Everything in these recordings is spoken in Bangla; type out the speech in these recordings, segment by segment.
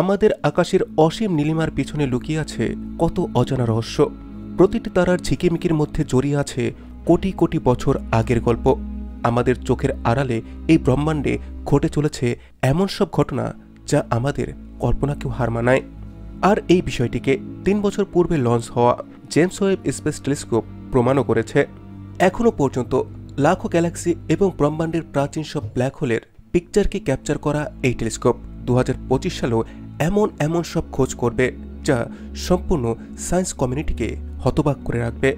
আমাদের আকাশের অসীম নীলিমার পিছনে লুকিয়ে আছে কত অজানা রহস্য। প্রতিটি তারার ঝিকিমিকির মধ্যে জড়িয়ে আছে কোটি কোটি বছর আগের গল্প। আমাদের চোখের আড়ালে এই ব্রহ্মাণ্ডে ঘটে চলেছে এমন সব ঘটনা যা আমাদের কল্পনাকেও হার মানায়। আর এই বিষয়টিকে 3 বছর পূর্বে লঞ্চ হওয়া জেমস ওয়েব স্পেস টেলিস্কোপ প্রমাণও করেছে। এখনও পর্যন্ত লাখো গ্যালাক্সি এবং ব্রহ্মাণ্ডের প্রাচীন সব ব্ল্যাক হোলের পিকচারকে ক্যাপচার করা এই টেলিস্কোপ 2025 সালেও এমন সব খোঁজ করবে যা সম্পূর্ণ সায়েন্স কমিউনিটিকে হতবাক করে রাখবে।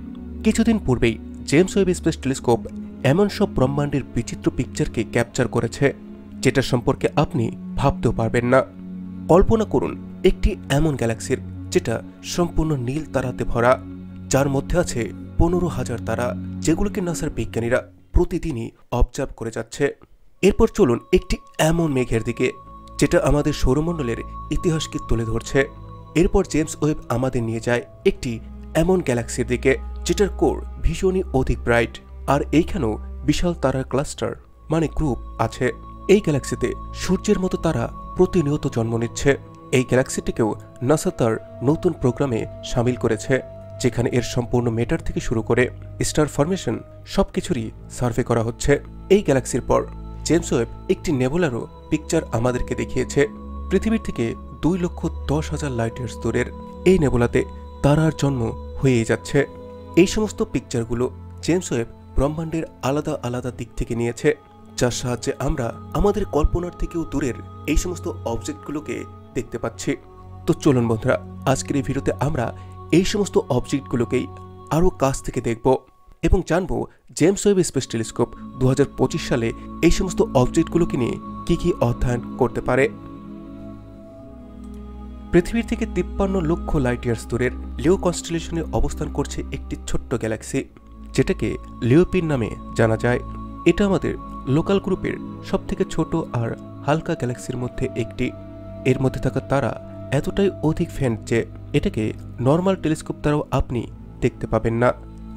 কিছুদিন পূর্বেই জেমস ওয়েব স্পেস টেলিস্কোপ এমন সব ব্রহ্মাণ্ডের বিচিত্র পিকচারকে ক্যাপচার করেছে যেটা সম্পর্কে আপনি ভাবতেও পারবেন না। কল্পনা করুন একটি এমন গ্যালাক্সির যেটা সম্পূর্ণ নীল তারাতে ভরা, যার মধ্যে আছে 15,000 তারা, যেগুলোকে নাসার বিজ্ঞানীরা প্রতিদিনই অবজার্ভ করে যাচ্ছে। এরপর চলুন একটি এমন মেঘের দিকে যেটা আমাদের সৌরমণ্ডলের ইতিহাসকে তুলে ধরছে। এরপর জেমস ওয়েব আমাদের নিয়ে যায় একটি এমন গ্যালাক্সির দিকে যেটার কোর ভীষণই অধিক ব্রাইট, আর এইখানেও বিশাল তারার ক্লাস্টার মানে গ্রুপ আছে। এই গ্যালাক্সিতে সূর্যের মতো তারা প্রতিনিয়ত জন্ম নিচ্ছে। এই গ্যালাক্সিটিকেও নাসা তার নতুন প্রোগ্রামে সামিল করেছে, যেখানে এর সম্পূর্ণ মেটার থেকে শুরু করে স্টার ফরমেশন সবকিছুরই সার্ভে করা হচ্ছে। এই গ্যালাক্সির পর জেমস ওয়েব একটি নেবুলারও পিকচার আমাদেরকে দেখিয়েছে। পৃথিবীর থেকে 2,10,000 লাইট ইয়ার্স দূরের এই নেবুলাতে তারার জন্ম হয়েই যাচ্ছে। এই সমস্ত পিকচারগুলো জেমস ওয়েব ব্রহ্মাণ্ডের আলাদা আলাদা দিক থেকে নিয়েছে, যার সাহায্যে আমরা আমাদের কল্পনার থেকেও দূরের এই সমস্ত অবজেক্টগুলোকে দেখতে পাচ্ছি। তো চলুন বন্ধুরা, আজকের এই ভিডিওতে আমরা এই সমস্ত অবজেক্টগুলোকেই আরও কাছ থেকে দেখব এবং জানব জেমস ওয়েব স্পেস টেলিস্কোপ 2025 সালে এই সমস্ত অবজেক্টগুলোকে নিয়ে কি অধ্যয়ন করতে পারে। পৃথিবীর থেকে 53 লক্ষ লাইট ইয়ার্স দূরের লিও কনস্টেলেশনে অবস্থান করছে একটি ছোট্ট গ্যালাক্সি, যেটাকে লিওপিন নামে জানা যায়। এটা আমাদের লোকাল গ্রুপের সবথেকে ছোট আর হালকা গ্যালাক্সির মধ্যে একটি। এর মধ্যে থাকা তারা এতটাই অধিক ফেন্ট যে এটাকে নর্মাল টেলিস্কোপ দ্বারাও আপনি দেখতে পাবেন না।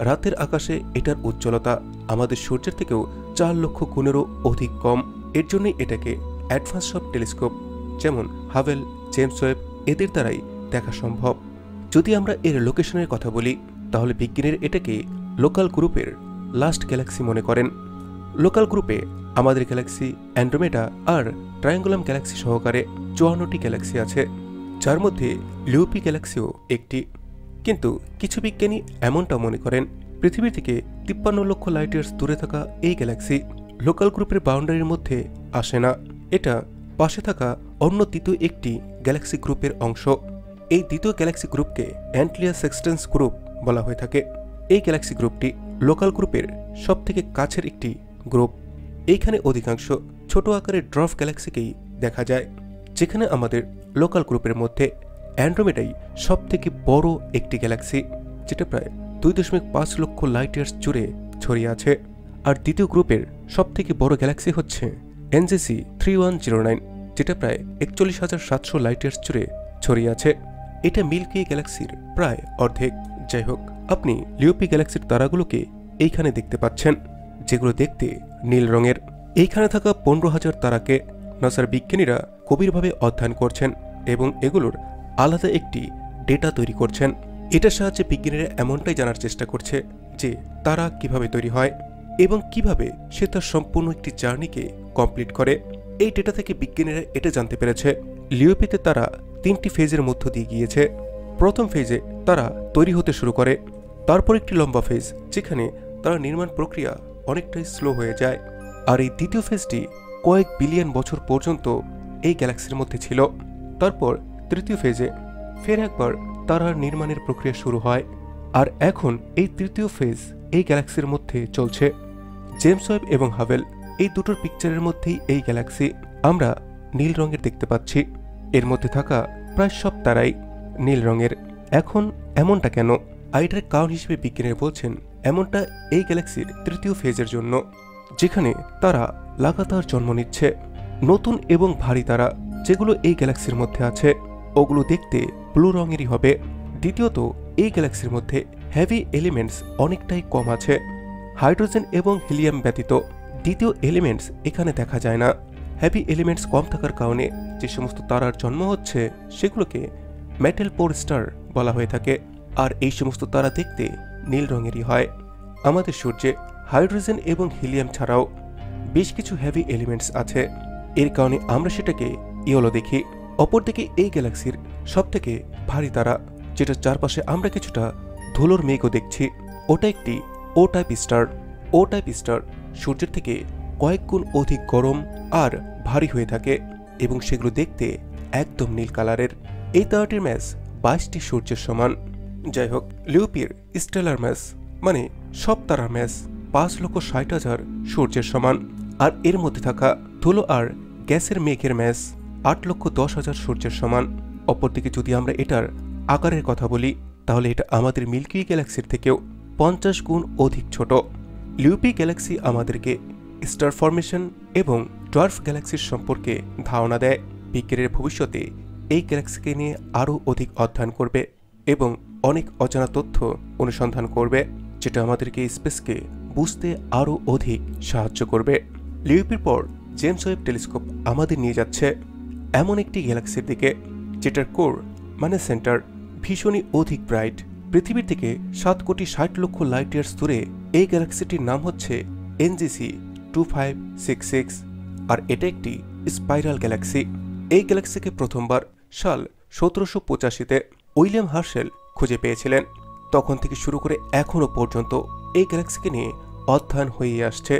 রাতের আকাশে এটার উজ্জ্বলতা আমাদের সূর্যের থেকেও 4 লক্ষ গুণেরও অধিক কম। এর জন্যই এটাকে অ্যাডভান্স সব টেলিস্কোপ যেমন হাভেল, জেমস ওয়েব এদের দ্বারাই দেখা সম্ভব। যদি আমরা এর লোকেশনের কথা বলি তাহলে বিজ্ঞানীরা এটাকে লোকাল গ্রুপের লাস্ট গ্যালাক্সি মনে করেন। লোকাল গ্রুপে আমাদের গ্যালাক্সি অ্যান্ড্রোমেডা আর ট্রায়াঙ্গুলাম গ্যালাক্সি সহকারে 54টি গ্যালাক্সি আছে, যার মধ্যে লিওপি গ্যালাক্সিও একটি। কিন্তু কিছু বিজ্ঞানী এমনটা মনে করেন পৃথিবী থেকে 53 লক্ষ লাইট ইয়ার্স দূরে থাকা এই গ্যালাক্সি লোকাল গ্রুপের বাউন্ডারির মধ্যে আসে না। এটা পাশে থাকা অন্য দ্বিতীয় একটি গ্যালাক্সি গ্রুপের অংশ। এই দ্বিতীয় গ্যালাক্সি গ্রুপকে অ্যান্টলিয়া সেক্সটেন্স গ্রুপ বলা হয়ে থাকে। এই গ্যালাক্সি গ্রুপটি লোকাল গ্রুপের সবথেকে কাছের একটি গ্রুপ। এইখানে অধিকাংশ ছোট আকারের ড্রফ গ্যালাক্সিকেই দেখা যায়, যেখানে আমাদের লোকাল গ্রুপের মধ্যে অ্যান্ড্রোমেডাই সবথেকে বড় একটি গ্যালাক্সি, যেটা প্রায় 2.5 লক্ষ লাইট ইয়ার্স জুড়ে ছড়িয়ে আছে। আর দ্বিতীয় গ্রুপের সবথেকে বড় গ্যালাক্সি হচ্ছে এনজেসি 3109, যেটা প্রায় 41,700 লাইট ইয়ার্স জুড়ে ছড়িয়ে আছে। এটা মিল্কি গ্যালাক্সির প্রায় অর্ধেক। যাই হোক, আপনি লিওপি গ্যালাক্সির তারাগুলোকে এইখানে দেখতে পাচ্ছেন, যেগুলো দেখতে নীল রঙের। এইখানে থাকা 15,000 তারাকে নাসার বিজ্ঞানীরা গভীরভাবে অধ্যয়ন করছেন এবং এগুলোর আলাদা একটি ডেটা তৈরি করছেন। এটার সাহায্যে বিজ্ঞানীরা এমনটাই জানার চেষ্টা করছে যে তারা কিভাবে তৈরি হয় এবং কিভাবে সে তার সম্পূর্ণ একটি জার্নিকে কমপ্লিট করে। এই ডেটা থেকে বিজ্ঞানীরা এটা জানতে পেরেছে লিওপিতে তারা 3টি ফেজের মধ্য দিয়ে গিয়েছে। প্রথম ফেজে তারা তৈরি হতে শুরু করে, তারপর একটি লম্বা ফেজ যেখানে তারা নির্মাণ প্রক্রিয়া অনেকটাই স্লো হয়ে যায়, আর এই দ্বিতীয় ফেজটি কয়েক বিলিয়ন বছর পর্যন্ত এই গ্যালাক্সির মধ্যে ছিল। তারপর তৃতীয় ফেজে ফের একবার তারার নির্মাণের প্রক্রিয়া শুরু হয়, আর এখন এই তৃতীয় ফেজ এই গ্যালাক্সির মধ্যে চলছে। জেমস ওয়েব এবং হাভেল এই দুটোর পিকচারের মধ্যেই এই গ্যালাক্সি আমরা নীল রঙের দেখতে পাচ্ছি। এর মধ্যে থাকা প্রায় সব তারাই নীল রঙের। এখন এমনটা কেন? এটার কারণ হিসেবে বিজ্ঞানীরা বলছেন এমনটা এই গ্যালাক্সির তৃতীয় ফেজের জন্য, যেখানে তারা লাগাতার জন্ম নিচ্ছে। নতুন এবং ভারী তারা যেগুলো এই গ্যালাক্সির মধ্যে আছে ওগুলো দেখতে ব্লু রঙেরই হবে। দ্বিতীয়ত, এই গ্যালাক্সির মধ্যে হেভি এলিমেন্টস অনেকটাই কম আছে। হাইড্রোজেন এবং হিলিয়াম ব্যতীত দ্বিতীয় এলিমেন্টস এখানে দেখা যায় না। হেভি এলিমেন্টস কম থাকার কারণে যে সমস্ত তারার জন্ম হচ্ছে সেগুলোকে মেটাল পোর স্টার বলা হয়ে থাকে। আর এই সমস্ত তারা দেখতে নীল রঙেরই হয়। আমাদের সূর্যে হাইড্রোজেন এবং হিলিয়াম ছাড়াও বেশ কিছু হেভি এলিমেন্টস আছে, এর কারণে আমরা সেটাকে ইয়েলো দেখি। অপরদিকে এই গ্যালাক্সির সবথেকে ভারী তারা, যেটার চারপাশে আমরা কিছুটা ধুলোর মেঘও দেখছি, ওটা একটি ও টাইপ স্টার। ও টাইপ স্টার সূর্যের থেকে কয়েক গুণ অধিক গরম আর ভারী হয়ে থাকে এবং সেগুলো দেখতে একদম নীল কালারের। এই তারাটির ম্যাস 22টি সূর্যের সমান। যাই হোক, লিওপির স্টেলার ম্যাস মানে সব তারার ম্যাস 5,60,000 সূর্যের সমান। আর এর মধ্যে থাকা ধুলো আর গ্যাসের মেঘের ম্যাস 8,10,000 সূর্যের সমান। অপরদিকে যদি আমরা এটার আকারের কথা বলি তাহলে এটা আমাদের মিল্কি ওয়ে গ্যালাক্সির থেকেও 50 গুণ অধিক ছোট। লিওপি গ্যালাক্সি আমাদেরকে স্টার ফরমেশন এবং ডোয়ার্ফ গ্যালাক্সির সম্পর্কে ধারণা দেয়। বিজ্ঞানের ভবিষ্যতে এই গ্যালাক্সিকে নিয়ে আরও অধিক অধ্যয়ন করবে এবং অনেক অজানা তথ্য অনুসন্ধান করবে, যেটা আমাদেরকে স্পেসকে বুঝতে আরও অধিক সাহায্য করবে। লিওপির পর জেমস ওয়েব টেলিস্কোপ আমাদের নিয়ে যাচ্ছে এমন একটি গ্যালাক্সির দিকে যেটার কোর মানে সেন্টার ভীষণই অধিক ব্রাইট। পৃথিবীর থেকে 7,60,00,000 লাইট ইয়ার্স দূরে এই গ্যালাক্সিটির নাম হচ্ছে NGC 2566 আর এটা একটি স্পাইরাল গ্যালাক্সি। এই গ্যালাক্সিকে প্রথমবার সাল 1785-তে উইলিয়াম হার্শেল খুঁজে পেয়েছিলেন। তখন থেকে শুরু করে এখনও পর্যন্ত এই গ্যালাক্সিকে নিয়ে অধ্যয়ন হয়ে আসছে।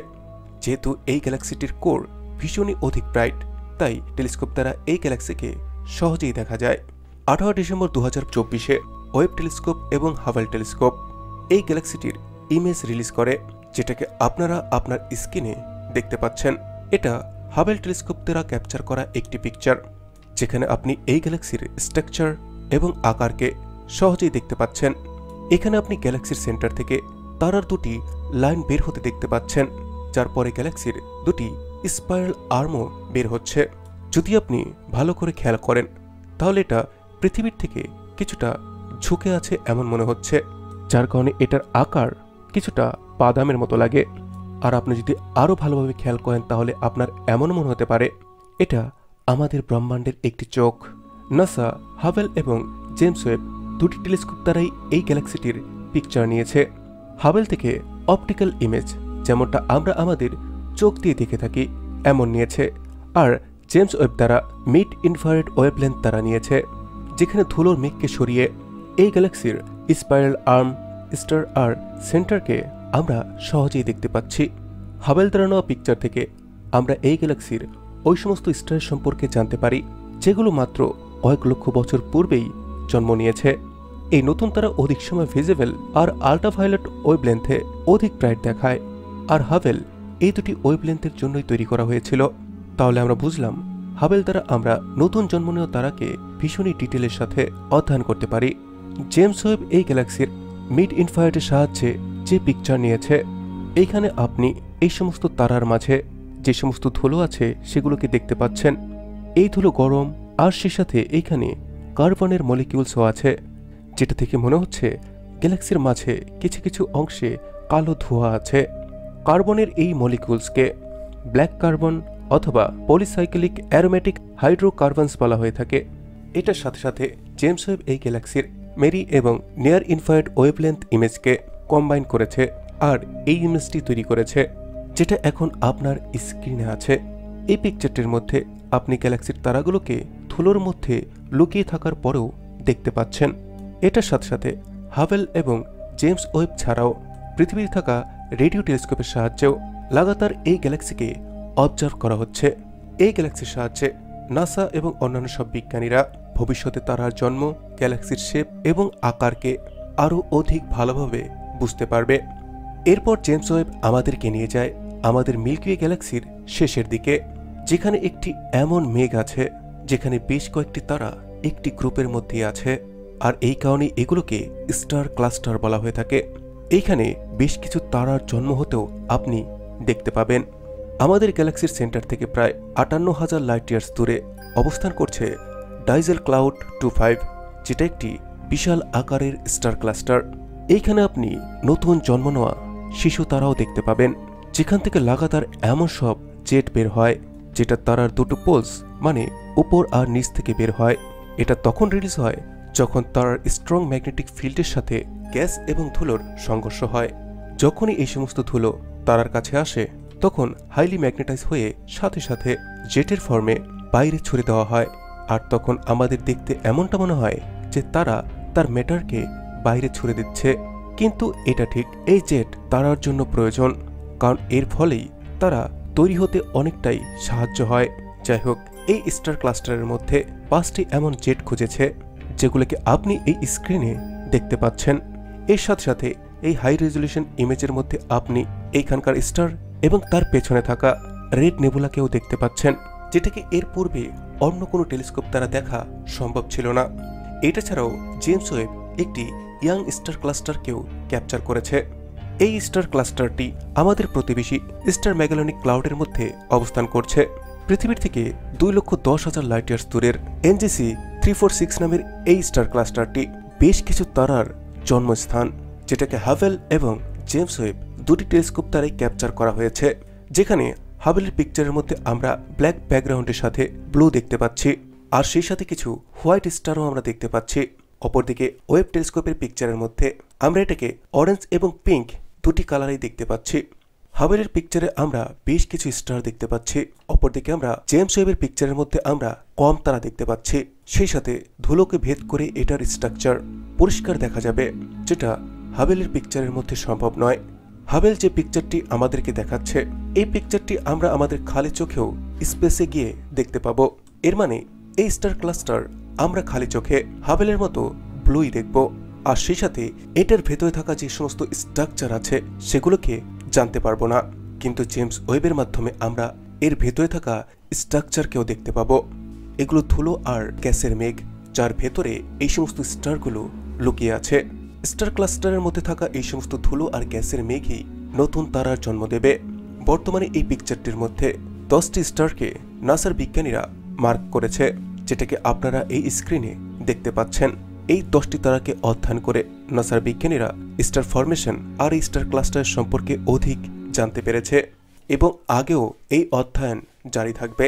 যেহেতু এই গ্যালাক্সিটির কোর ভীষণই অধিক ব্রাইট, তাই টেলিস্কোপ দ্বারা এই গ্যালাক্সিকে সহজেই দেখা যায়। 18 ডিসেম্বর 2024-এ ওয়েব টেলিস্কোপ এবং হাভেল টেলিস্কোপ এই গ্যালাক্সিটির ইমেজ রিলিজ করে, যেটাকে আপনারা আপনার স্ক্রিনে দেখতে পাচ্ছেন। এটা হাভেল টেলিস্কোপ দ্বারা ক্যাপচার করা একটি পিকচার, যেখানে আপনি এই গ্যালাক্সির স্ট্রাকচার এবং আকারকে সহজেই দেখতে পাচ্ছেন। এখানে আপনি গ্যালাক্সির সেন্টার থেকে তারার দুটি লাইন বের হতে দেখতে পাচ্ছেন, যার পরে গ্যালাক্সির দুটি স্পাইরাল আর্মও বের হচ্ছে। যদি আপনি ভালো করে খেয়াল করেন তাহলে এটা পৃথিবীর থেকে কিছুটা ঝুঁকে আছে এমন মনে হচ্ছে, যার কারণে এটার আকার কিছুটা বাদামের মতো লাগে। আর আপনি যদি আরও ভালোভাবে খেয়াল করেন তাহলে আপনার এমন মনে হতে পারে এটা আমাদের ব্রহ্মাণ্ডের একটি চোখ। নাসা, হাভেল এবং জেমস ওয়েব দুটি টেলিস্কোপ দ্বারাই এই গ্যালাক্সিটির পিকচার নিয়েছে। হাভেল থেকে অপটিক্যাল ইমেজ যেমনটা আমরা আমাদের চোখ দিয়ে দেখে থাকি এমন নিয়েছে, আর জেমস ওয়েব দ্বারা মিড ইনফ্রারেড ওয়েভলেন্থ দ্বারা নিয়েছে, যেখানে ধুলোর মেঘকে সরিয়ে এই গ্যালাক্সির স্পাইরাল আর্ম, স্টার আর সেন্টারকে আমরা সহজেই দেখতে পাচ্ছি। হাভেল দ্বারা নেওয়া পিকচার থেকে আমরা এই গ্যালাক্সির ওই সমস্ত স্টারের সম্পর্কে জানতে পারি যেগুলো মাত্র কয়েক লক্ষ বছর পূর্বেই জন্ম নিয়েছে। এই নতুন তারা অধিক সময় ভিজিবল আর আল্ট্রাভায়োলেট ওয়েভলেন্থে অধিক ব্রাইট দেখায়, আর হাভেল এই দুটি ওয়েভলেন্থের জন্যই তৈরি করা হয়েছিল। তাহলে আমরা বুঝলাম হাভেল দ্বারা আমরা নতুন জন্ম নেওয়া তারাকে ভীষণই ডিটেলের সাথে অধ্যয়ন করতে পারি। জেমস ওয়েব এই গ্যালাক্সির মিড ইনফ্রারেডের সাহায্যে যে পিকচার নিয়েছে, এইখানে আপনি এই সমস্ত তারার মাঝে যে সমস্ত ধুলো আছে সেগুলোকে দেখতে পাচ্ছেন। এই ধুলো গরম আর সে সাথে এইখানে কার্বনের মলিকিউলসও আছে, যেটা থেকে মনে হচ্ছে গ্যালাক্সির মাঝে কিছু কিছু অংশে কালো ধোঁয়া আছে। কার্বনের এই মলিকিউলসকে ব্ল্যাক কার্বন অথবা পলিসাইক্লিক অ্যারোমেটিক হাইড্রোকার্বনস বলা হয়ে থাকে। এটার সাথে সাথে জেমস ওয়েব এই গ্যালাক্সির মেরি এবং নিয়ার ইনফ্রারেড ওয়েভলেন্থ ইমেজকে কম্বাইন করেছে আর এই ইমেজটি তৈরি করেছে, যেটা এখন আপনার স্ক্রিনে আছে। এই পিকচারটির মধ্যে আপনি গ্যালাক্সির তারাগুলোকে ধুলোর মধ্যে লুকিয়ে থাকার পরেও দেখতে পাচ্ছেন। এটার সাথে সাথে হাভেল এবং জেমস ওয়েব ছাড়াও পৃথিবীতে থাকা রেডিও টেলিস্কোপের সাহায্যেও লাগাতার এই গ্যালাক্সিকে অবজার্ভ করা হচ্ছে। এই গ্যালাক্সির সাহায্যে নাসা এবং অন্যান্য সব বিজ্ঞানীরা ভবিষ্যতে তারার জন্ম, গ্যালাক্সির শেপ এবং আকারকে আরও অধিক ভালোভাবে বুঝতে পারবে। এরপর জেমস ওয়েব আমাদেরকে নিয়ে যায় আমাদের মিল্কি ওয়ে গ্যালাক্সির শেষের দিকে, যেখানে একটি এমন মেঘ আছে যেখানে বেশ কয়েকটি তারা একটি গ্রুপের মধ্যে আছে, আর এই কারণে এগুলোকে স্টার ক্লাস্টার বলা হয়ে থাকে। এইখানে বেশ কিছু তারার জন্ম হতেও আপনি দেখতে পাবেন। আমাদের গ্যালাক্সির সেন্টার থেকে প্রায় 58,000 লাইট ইয়ার্স দূরে অবস্থান করছে ডাইজেল ক্লাউড 25, যেটা একটি বিশাল আকারের স্টার ক্লাস্টার। এইখানে আপনি নতুন জন্ম নেওয়া শিশু তারাও দেখতে পাবেন, যেখান থেকে লাগাতার এমন সব জেট বের হয় যেটা তারার দুটো পোলস মানে উপর আর নিচ থেকে বের হয়। এটা তখন রিলিজ হয় যখন তারার স্ট্রং ম্যাগনেটিক ফিল্ডের সাথে গ্যাস এবং ধুলোর সংঘর্ষ হয়। যখনই এই সমস্ত ধুলো তারার কাছে আসে তখন হাইলি ম্যাগনেটাইজ হয়ে সাথে সাথে জেটের ফর্মে বাইরে ছুড়ে দেওয়া হয়। আর তখন আমাদের দেখতে এমনটা মনে হয় যে তারা তার ম্যাটারকে বাইরে ছুড়ে দিচ্ছে। কিন্তু এটা ঠিক, এই জেট তারার জন্য প্রয়োজন, কারণ এর ফলেই তারা তৈরি হতে অনেকটাই সাহায্য হয়। যাই হোক, এই স্টার ক্লাস্টারের মধ্যে 5টি এমন জেট খুঁজেছে যেগুলোকে আপনি এই স্ক্রিনে দেখতে পাচ্ছেন। এর সাথে সাথে এই হাই রেজলিউশন ইমেজের মধ্যে আপনি এইখানকার স্টার এবং তার পেছনে থাকা রেড নেবুলাকেও দেখতে পাচ্ছেন, যেটাকে এর পূর্বে অন্য কোনো টেলিস্কোপ দ্বারা দেখা সম্ভব ছিল না। এটা ছাড়াও জেমস ওয়েব একটি ইয়াং স্টার ক্লাস্টারকেও ক্যাপচার করেছে। এই স্টার ক্লাস্টারটি আমাদের প্রতিবেশী স্টার ম্যাগেলনিক ক্লাউডের মধ্যে অবস্থান করছে। পৃথিবীর থেকে 2,10,000 লাইট ইয়ার্স দূরের NGC 346 নামের এই স্টার ক্লাস্টারটি বেশ কিছু তারার জন্মস্থান, যেটাকে হাবেল এবং জেমস ওয়েব দুটি টেলিস্কোপ দ্বারাই ক্যাপচার করা হয়েছে। যেখানে হাবেলের পিকচারের মধ্যে আমরা ব্ল্যাক ব্যাকগ্রাউন্ডের সাথে ব্লু দেখতে পাচ্ছি, আর সেই সাথে কিছু হোয়াইট স্টারও আমরা দেখতে পাচ্ছি। অপরদিকে ওয়েব টেলিস্কোপের পিকচারের মধ্যে আমরা এটাকে অরেঞ্জ এবং পিঙ্ক দুটি কালারেই দেখতে পাচ্ছি। হাবেলের পিকচারে আমরা বেশ কিছু স্টার দেখতে পাচ্ছি, অপরদিকে আমরা জেমস ওয়েবের পিকচারের মধ্যে আমরা কম তারা দেখতে পাচ্ছি। সেই সাথে ধুলোকে ভেদ করে এটার স্ট্রাকচার পরিষ্কার দেখা যাবে, যেটা হাবেলের পিকচারের মধ্যে সম্ভব নয়। হাবেল যে পিকচারটি আমাদেরকে দেখাচ্ছে, এই পিকচারটি আমরা আমাদের খালি চোখেও স্পেসে গিয়ে দেখতে পাবো। এর মানে এই স্টার ক্লাস্টার আমরা খালি চোখে হাবেলের মতো ব্লুই দেখব, আর সেই সাথে এটার ভেতরে থাকা যে সমস্ত স্ট্রাকচার আছে সেগুলোকে জানতে পারবো না। কিন্তু জেমস ওয়েবের মাধ্যমে আমরা এর ভেতরে থাকা স্ট্রাকচারকেও দেখতে পাবো। এগুলো ধুলো আর গ্যাসের মেঘ, যার ভেতরে এই সমস্ত স্টারগুলো লুকিয়ে আছে। স্টার ক্লাস্টারের মধ্যে থাকা এই সমস্ত ধুলো আর গ্যাসের মেঘই নতুন তারার জন্ম দেবে। বর্তমানে এই পিকচারটির মধ্যে 10টি স্টারকে নাসার বিজ্ঞানীরা মার্ক করেছে, যেটাকে আপনারা এই স্ক্রিনে দেখতে পাচ্ছেন। এই 10টি তারাকে অধ্যয়ন করে নাসার বিজ্ঞানীরা স্টার ফরমেশন আর এই স্টার ক্লাস্টার সম্পর্কে অধিক জানতে পেরেছে, এবং আগেও এই অধ্যয়ন জারি থাকবে।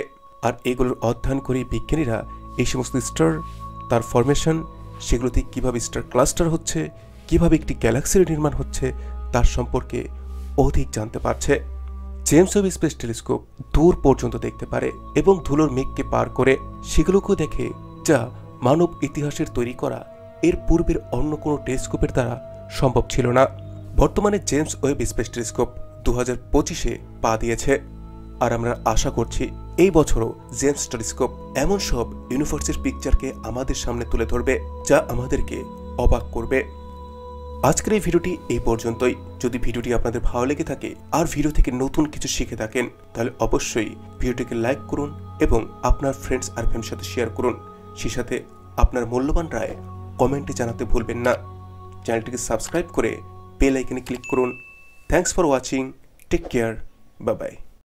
আর এগুলোর অধ্যয়ন করে বিজ্ঞানীরা এই সমস্ত স্টার, তার ফরমেশন, সেগুলোতে কিভাবে স্টার ক্লাস্টার হচ্ছে, কিভাবে একটি গ্যালাক্সির নির্মাণ হচ্ছে, তার সম্পর্কে অধিক জানতে পারছে। জেমস ওয়েব স্পেস টেলিস্কোপ দূর পর্যন্ত দেখতে পারে এবং ধুলোর মেঘকে পার করে সেগুলোকেও দেখে, যা মানব ইতিহাসের তৈরি করা এর পূর্বের অন্য কোনো টেলিস্কোপের দ্বারা সম্ভব ছিল না। বর্তমানে জেমস ওয়েব স্পেস টেলিস্কোপ 2025-এ পা দিয়েছে, আর আমরা আশা করছি এই বছরও জেমস টেলিস্কোপ এমন সব ইউনিভার্সের পিকচারকে আমাদের সামনে তুলে ধরবে যা আমাদেরকে অবাক করবে। আজকের এই ভিডিওটি এই পর্যন্তই। যদি ভিডিওটি আপনাদের ভালো লেগে থাকে আর ভিডিও থেকে নতুন কিছু শিখে থাকেন, তাহলে অবশ্যই ভিডিওটিকে লাইক করুন এবং আপনার ফ্রেন্ডস আর ফ্যামিলির সাথে শেয়ার করুন। সেই সাথে আপনার মূল্যবান রায় কমেন্টে জানাতে ভুলবেন না। চ্যানেলটিকে সাবস্ক্রাইব করে বেল আইকনে ক্লিক করুন। Thanks for watching, take care, bye by.